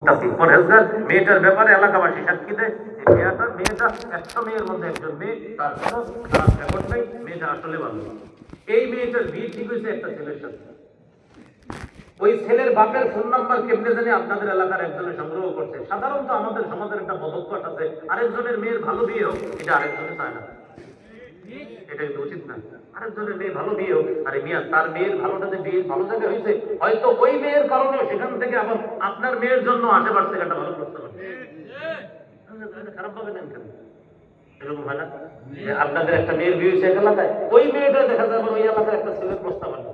পরহেজগার মেয়েটার ব্যাপারে এলাকাবাসী সাক্ষী দেয় যে মেয়েটা 100 মেয়ের মধ্যে একজন মেয়ে, তার কোনো খারাপ রেকর্ড নেই, মেয়েটা আসলে ভালো। এই মেয়েটার বিয়ে ঠিক হয়েছে একটা ছেলের সাথে। ওই ছেলের বাপের ফোন নাম্বার কেমনে জানি আপনাদের এলাকার একজনের সংগ্রহ করছে। সাধারণত আমাদের সমাজের একটা বদভ্যাস আছে, আরেকজনের মেয়ের ভালো বিয়ে হোক, এটা আরেকজনে চায় না। এটা কিন্তু উচিত না। আরেকজনের মেয়ে ভালো বিয়ে হোক, আরে মিয়া তার মেয়ের ভালোটা যে বিয়ে ভালো জায়গায় হয়েছে, হয়তো ওই মেয়ের কারণে সেখান থেকে আবার আপনার মেয়ের জন্য আশেপাশ থেকে একটা ভালো প্রস্তাব আসে। খারাপ ভাবে নেন কেন? এরকম হয় না যে আপনাদের একটা মেয়ের বিয়ে হয়েছে এক এলাকায়, ওই মেয়েটা দেখা যায় আবার ওই এলাকার একটা ছেলের প্রস্তাব আসে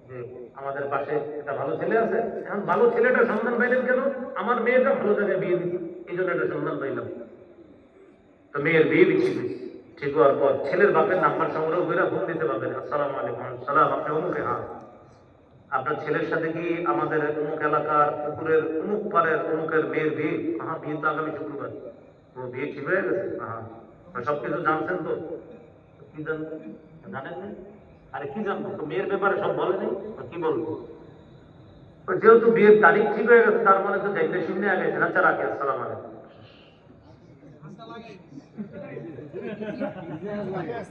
যে আমাদের পাশে একটা ভালো ছেলে আছে, এখন ভালো ছেলেটা সন্ধান পাইলেন কেন? আমার মেয়েটা ভালো জায়গায় বিয়ে দিচ্ছি, এই জন্য একটা সন্ধান পাইলাম। তো মেয়ের বিয়ে দিচ্ছি, ঠিক হওয়ার পর ছেলের বাপের নাম্বার সংগ্রহ করে ফোন দিতে পারবেন, আসসালামু আলাইকুম। সালাম, আপনি অমুকে? হ্যাঁ। আপনার ছেলের সাথে কি আমাদের অমুক এলাকার পুকুরের অমুক পাড়ের অমুকের মেয়ের বিয়ে? হ্যাঁ, বিয়ে তো আগামী শুক্রবার। ও বিয়ে ঠিক হয়ে গেছে? হ্যাঁ। সবকিছু জানছেন তো? কি জানবেন? জানেন না? আরে কি জানবো, তো মেয়ের ব্যাপারে সব বলে নেই, কি বলবো? যেহেতু বিয়ের তারিখ ঠিক হয়ে গেছে, তার মানে তো যাইতে শুনে আগে আচ্ছা রাখি, আসসালাম আলাইকুম।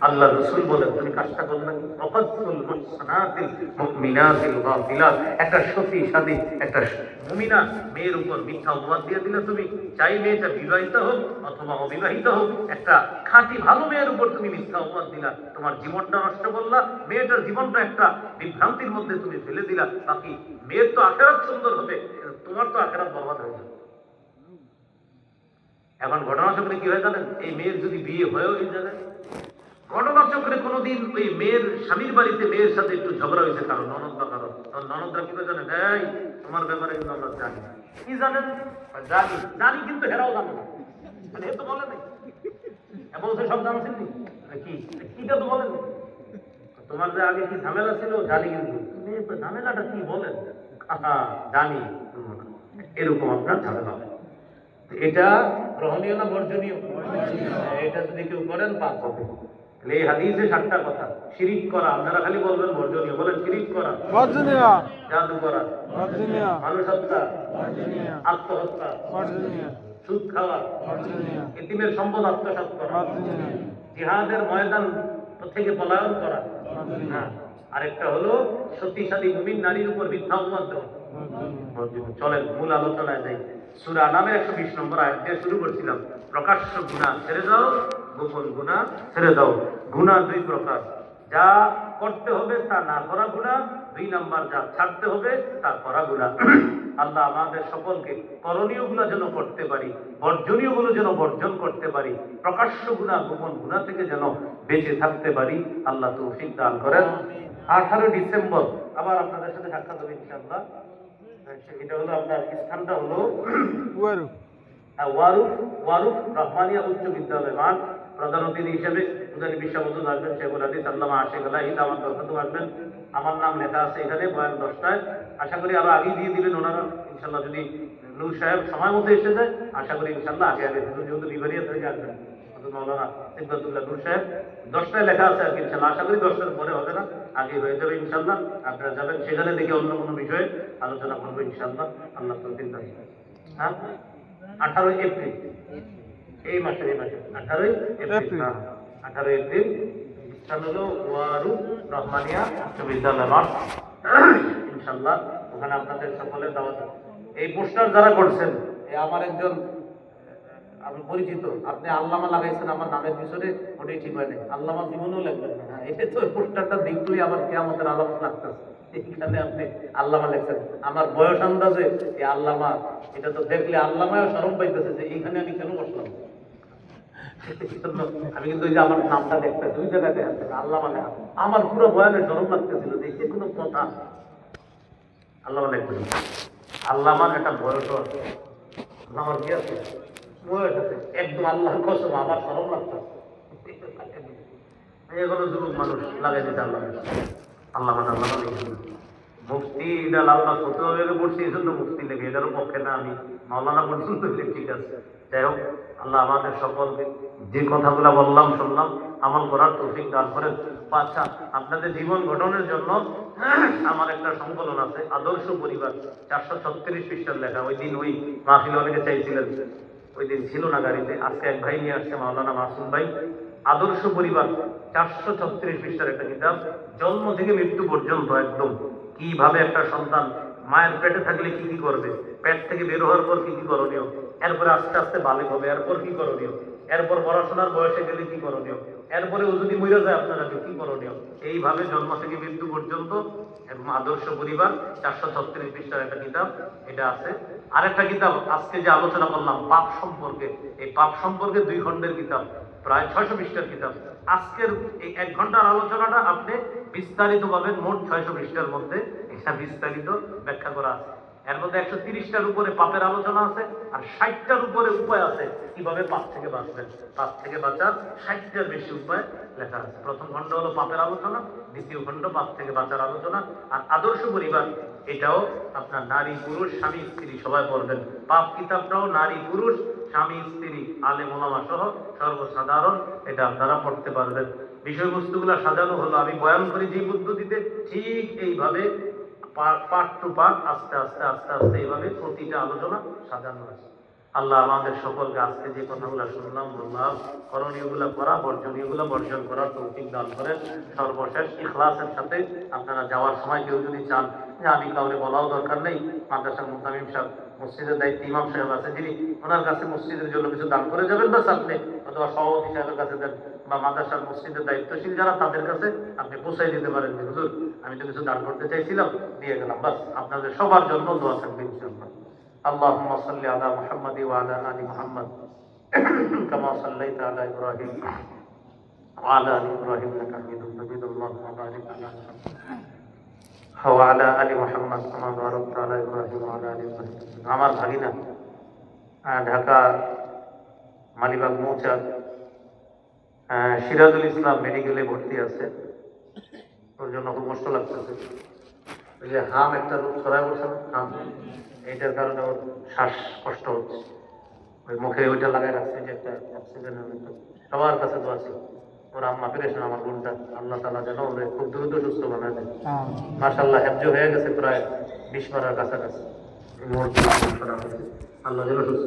আল্লাহ রাসূল বলেন, তুমি কাজটা করলে ওয়াকাতুল মুহসানাতিল মুমিনাতিল গাফিলাত, একটা সতী সাদী একটা মুমিনা মেয়ের উপর মিথ্যা অপবাদ দিয়ে দিলে তুমি, চাই মেয়েটা বিবাহিত হোক অথবা অবিবাহিত হোক, একটা খাঁটি ভালো মেয়ের উপর তুমি মিথ্যা অপবাদ দিলা, তোমার জীবনটা নষ্ট করলা, মেয়েটার জীবনটা একটা বিভ্রান্তির মধ্যে তুমি ফেলে দিলা। বাকি মেয়ের তো আখিরাত সুন্দর হবে, তোমার তো আখিরাত বরবাদ হয়ে যাবে। এখন ঘটনাচক্রে কি হয় জানেন? এই মেয়ের যদি বিয়ে হয়েও এই জায়গায়, ঘটনাচক্রে কোনোদিন ওই মেয়ের স্বামীর বাড়িতে মেয়ের সাথে একটু ঝগড়া হয়েছে কারণ ননদ বা কারণ, তখন ননদরা কি জানেন? এই তোমার ব্যাপারে কিন্তু আমরা জানি। কি জানেন? জানি, জানি কিন্তু হেরাও জানে না, মানে এ তো বলে নাই, এবং সে সব জানছেন কি কিটা তো বলেন, তোমার যে আগে কি ঝামেলা ছিল জানি, কিন্তু তুমি ঝামেলাটা কি বলেন? জানি, এরকম আপনার ঝামেলা হবে। এটা গ্রহণীয় না বর্জনীয়? এটা যদি কেউ করেন পাপ হবে। এই হাদিসে 7টা কথা। শিরিক করা, আপনারা খালি বলবেন বর্জনীয়, বলেন শিরিক করা বর্জনীয়, জাদু করা বর্জনীয়, মানুষ হত্যা বর্জনীয়, আত্মহত্যা বর্জনীয়, সুদ খাওয়া বর্জনীয়, এতিমের সম্পদ আত্মসাৎ করা বর্জনীয়, জিহাদের ময়দান থেকে পলায়ন করা বর্জনীয়, আরেকটা হলো সতীসাদী মুমিন নারীর উপর মিথ্যা অপবাদ দেওয়া। চলেন মূল আলোচনায় যাই। সূরা নামের 120 নম্বর আয়াত দিয়ে শুরু করছিলাম। প্রকাশ্য গুনাহ ছেড়ে দাও, গোপন গুনাহ ছেড়ে দাও। গুনাহ দুই প্রকার, যা করতে হবে তা না করা গুনাহ, 2 নাম্বার যা ছাড়তে হবে তা করা গুনাহ। আল্লাহ আমাদের সকলকে করণীয় গুলো যেন করতে পারি, বর্জনীয় গুলো যেন বর্জন করতে পারি, প্রকাশ্য গুনাহ গোপন গুনাহ থেকে যেন বেঁচে থাকতে পারি, আল্লাহ তৌফিক দান করেন। 18 ডিসেম্বর আবার আপনাদের সাথে সাক্ষাৎ হবে ইনশাআল্লাহ। এটা হলো আপনার স্থানটা হলো ওয়ারুফ রহমানিয়া উচ্চ বিদ্যালয় মাঠ। প্রধান অতিথি হিসেবে মুজানি বিশ্ববন্ধু আসবেন, শেখুল হাদিস আল্লামা আশিকুল্লাহ ঈদ আমার দরখাস্ত আসবেন। আমার নাম লেখা আছে এখানে, বয়ান 10টায়। আশা করি আরো আগেই দিয়ে দিবেন ওনারা ইনশাল্লাহ, যদি নূর সাহেব সময় মতো এসে যায় আশা করি ইনশাল্লাহ আগে আগে, যেহেতু বিভারিয়া থেকে আসবেন মৌলানা সিদ্ধাতুল্লাহ নূর সাহেব, 10টায় লেখা আছে আর কি ইনশাল্লাহ। আশা করি 10টার পরে হবে না, আগে হয়ে যাবে ইনশাল্লাহ। আপনারা যাবেন, সেখানে দেখে অন্য কোনো বিষয়ে আলোচনা করবো ইনশাল্লাহ। আল্লাহ তৌফিক দান। হ্যাঁ, 18 এপ্রিল, এই মাসে 18 এপ্রিল, 18 এপ্রিল। স্থান হলো ওয়ারুফ রহমানিয়া উচ্চ বিদ্যালয় মাঠ ইনশাল্লাহ। ওখানে আপনাদের সকলের দাওয়াত। এই পোস্টার যারা করছেন, আমার একজন আমি পরিচিত, আপনি আল্লামা লাগাইছেন আমার নামের পিছনে, ওটাই ঠিক হয় নাই, আল্লামা জীবনেও লাগবেন না। এটা তো পোস্টারটা দেখলেই আবার কিয়ামতের আলামত লাগতেছে, এখানে আপনি আল্লামা লেখছেন। আমার বয়স আন্দাজে এই আল্লামা, এটা তো দেখলে আল্লামাও শরম পাইতেছে যে এইখানে আমি কেন বসলাম। আমি কিন্তু ওই যে আমার নামটা দেখতে দুই জায়গায় দেখাচ্ছে আল্লামা লেখা, আমার পুরো বয়ানে শরম লাগতেছিল যে এই কোনো কথা আল্লামা লেখতেছিল। আল্লামার একটা বয়স আছে, আমার কি আছে একদম আল্লাহর কসম, আমার শরম লাগতো। এগুলো যুবক মানুষ লাগাই দিতে আল্লাহ আল্লাহ আল্লাহ মুফতি এটা আল্লাহ সত্যভাবে পড়ছি, এই জন্য মুফতি লেগে, এটারও পক্ষে না আমি মাওলানা পর্যন্ত ঠিক আছে। যাই হোক, আল্লাহ আমাদের সকলকে যে কথাগুলো বললাম শুনলাম আমল করার তৌফিক দান করেন। আচ্ছা, আপনাদের জীবন গঠনের জন্য আমার একটা সংকলন আছে, আদর্শ পরিবার, 436 পৃষ্ঠার লেখা। ওই দিন ওই মাহফিলে অনেকে চাইছিলেন, ওই দিন ছিল না গাড়িতে, আজকে এক ভাই নিয়ে আসছে, মাওলানা মাসুম ভাই। আদর্শ পরিবার 436 পৃষ্ঠার একটা কিতাব, জন্ম থেকে মৃত্যু পর্যন্ত একদম কিভাবে একটা সন্তান মায়ের পেটে থাকলে কি কি করবে, পেট থেকে বের হওয়ার পর কি কি করণীয়, এরপরে আস্তে আস্তে বালেক হবে, এরপর কি করণীয়, এরপর পড়াশোনার বয়সে গেলে কি করণীয়, এরপরে ও যদি মরে যায় আপনারা কি করণীয়, এইভাবে জন্ম থেকে মৃত্যু পর্যন্ত এবং আদর্শ পরিবার 436 পৃষ্ঠার একটা কিতাব, এটা আছে। আরেকটা কিতাব আজকে যে আলোচনা করলাম পাপ সম্পর্কে, এই পাপ সম্পর্কে 2 খণ্ডের কিতাব, প্রায় 600 পৃষ্ঠার কিতাব। আজকের এই 1 ঘন্টার আলোচনাটা আপনি বিস্তারিত পাবেন, মোট 600 পৃষ্ঠার মধ্যে এটা বিস্তারিত ব্যাখ্যা করা আছে। এর মধ্যে 130টার উপরে পাপের আলোচনা আছে, আর 60টার উপরে উপায় আছে কিভাবে পাপ থেকে বাঁচবেন। পাপ থেকে বাঁচার 60টার বেশি উপায় লেখা আছে। প্রথম খণ্ড হলো পাপের আলোচনা, দ্বিতীয় খণ্ড পাপ থেকে বাঁচার আলোচনা। আর আদর্শ পরিবার এটাও আপনার নারী পুরুষ স্বামী স্ত্রী সবাই পড়বেন। পাপ কিতাবটাও নারী পুরুষ স্বামী স্ত্রী আলেম ওলামা সহ সর্বসাধারণ এটা আপনারা পড়তে পারবেন। বিষয়বস্তুগুলো সাজানো হলো আমি বয়ান করি যে পদ্ধতিতে, ঠিক এইভাবে পার্ট টু পার্ট আস্তে আস্তে আস্তে আস্তে এইভাবে প্রতিটা আলোচনা সাজানো আছে। আল্লাহ আমাদের সকলকে আজকে যে কথাগুলো শুনলাম বললাম, করণীয়গুলো করা, বর্জনীয়গুলো বর্জন করার তৌফিক দান করেন। সর্বশেষ ইখলাসের সাথে আপনারা যাওয়ার সময় কেউ যদি চান যে আমি কাউকে বলাও দরকার নেই, মাদ্রাসার মুতামিম সাহেব, মসজিদের দায়িত্ব ইমাম সাহেব আছে যিনি, ওনার কাছে মসজিদের জন্য কিছু দান করে যাবেন, বাস আপনি অথবা সভাপতি সাহেবের কাছে দেন, বা মাদ্রাসার মসজিদের দায়িত্বশীল যারা তাদের কাছে আপনি পৌঁছাই দিতে পারেন যে হুজুর আমি তো কিছু দান করতে চাইছিলাম, দিয়ে গেলাম, বাস আপনাদের সবার জন্য দোয়া থাকবে ইনশাআল্লাহ। اللهم صل على محمد وعلى آل محمد كما صليت على إبراهيم وعلى آل إبراهيم إنك حميد مجيد اللهم بارك على محمد وعلى آل محمد كما باركت على إبراهيم وعلى آل إبراهيم। আমার ভাগিনা ঢাকা মালিবাগ মৌচাক সিরাজুল ইসলাম মেডিকেলে ভর্তি আছে, ওর জন্য খুব কষ্ট লাগতেছে। ওই যে হাম একটা রোগ ছড়ায় বলছে না, হাম, এইটার কারণে ওর শ্বাস কষ্ট হচ্ছে, ওই মুখে ওইটা লাগাই রাখছে যে একটা অক্সিজেনের মতো। সবার কাছে তো আছে, ওর আম্মা পেরেছেন আমার বোনটা, আল্লাহ তাআলা যেন ওরে খুব দ্রুত সুস্থ বানায় দেয়। মাশাআল্লাহ হেফজ হয়ে গেছে প্রায় 20 পারার কাছাকাছি, আল্লাহ যেন সুস্থ